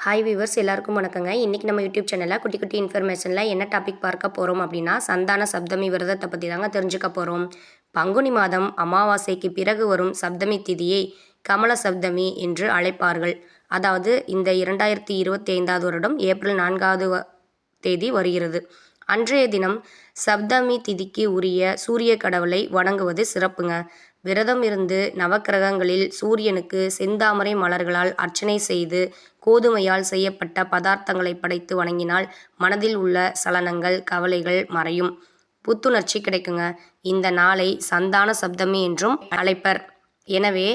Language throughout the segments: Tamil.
ஹாய் வியூவர்ஸ், எல்லாருக்கும் வணக்கங்க. இன்றைக்கி நம்ம யூடியூப் சேனலில் குட்டி குட்டி இன்ஃபர்மேஷனில் என்ன டாபிக் பார்க்க போகிறோம் அப்படின்னா, சந்தான சப்தமி விரதத்தை பற்றி தாங்க தெரிஞ்சுக்க போகிறோம். பங்குனி மாதம் அமாவாசைக்கு பிறகு வரும் சப்தமி திதியை கமல சப்தமி என்று அழைப்பார்கள். அதாவது இந்த 2025 வருடம் ஏப்ரல் 4வது தேதி வருகிறது. அன்றைய தினம் சப்தமி திதிக்கு உரிய சூரிய கடவுளை வணங்குவது சிறப்புங்க. விரதம் இருந்து நவக்கிரகங்களில் சூரியனுக்கு செந்தாமரை மலர்களால் அர்ச்சனை செய்து கோதுமையால் செய்யப்பட்ட பதார்த்தங்களை படைத்து வணங்கினால் மனதில் உள்ள சலனங்கள், கவலைகள் மறையும், புத்துணர்ச்சி கிடைக்குங்க. இந்த நாளை சந்தான சப்தமி என்றும் அழைப்பர். எனவே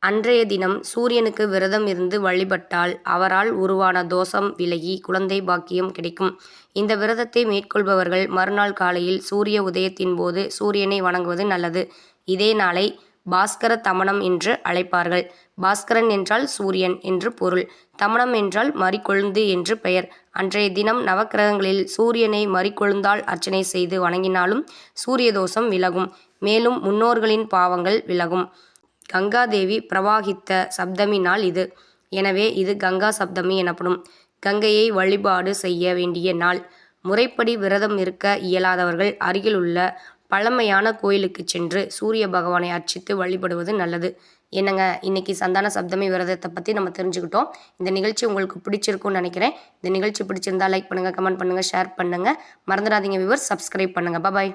அன்றைய தினம் சூரியனுக்கு விரதம் இருந்து வழிபட்டால் அவரால் உருவான தோஷம் விலகி குழந்தை பாக்கியம் கிடைக்கும். இந்த விரதத்தை மேற்கொள்பவர்கள் மறுநாள் காலையில் சூரிய உதயத்தின் போது சூரியனை வணங்குவது நல்லது. இதே நாளை பாஸ்கர தமனம் என்று அழைப்பார்கள். பாஸ்கரன் என்றால் சூரியன் என்று பொருள். தமனம் என்றால் மறிக்கொழுந்து என்று பெயர். அன்றைய தினம் நவக்கிரகங்களில் சூரியனை மறிக்கொழுந்தால் அர்ச்சனை செய்து வணங்கினாலும் சூரிய தோஷம் விலகும். மேலும் முன்னோர்களின் பாவங்கள் விலகும். கங்காதேவி பிரவாகித்த சப்தமி நாள் இது. எனவே இது கங்கா சப்தமி எனப்படும். கங்கையை வழிபாடு செய்ய வேண்டிய நாள். முறைப்படி விரதம் இருக்க இயலாதவர்கள் அருகில் உள்ள பழமையான கோயிலுக்கு சென்று சூரிய பகவானை அர்ச்சித்து வழிபடுவது நல்லது. என்னங்க, இன்னைக்கு சந்தான சப்தமி விரதத்தை பற்றி நம்ம தெரிஞ்சுக்கிட்டோம். இந்த நிகழ்ச்சி உங்களுக்கு பிடிச்சிருக்கும்னு நினைக்கிறேன். இந்த நிகழ்ச்சி பிடிச்சிருந்தா லைக் பண்ணுங்கள், கமெண்ட் பண்ணுங்கள், ஷேர் பண்ணுங்கள். மறந்துடாதீங்க வியூவர்ஸ், சப்ஸ்கிரைப் பண்ணுங்கள். பாய்.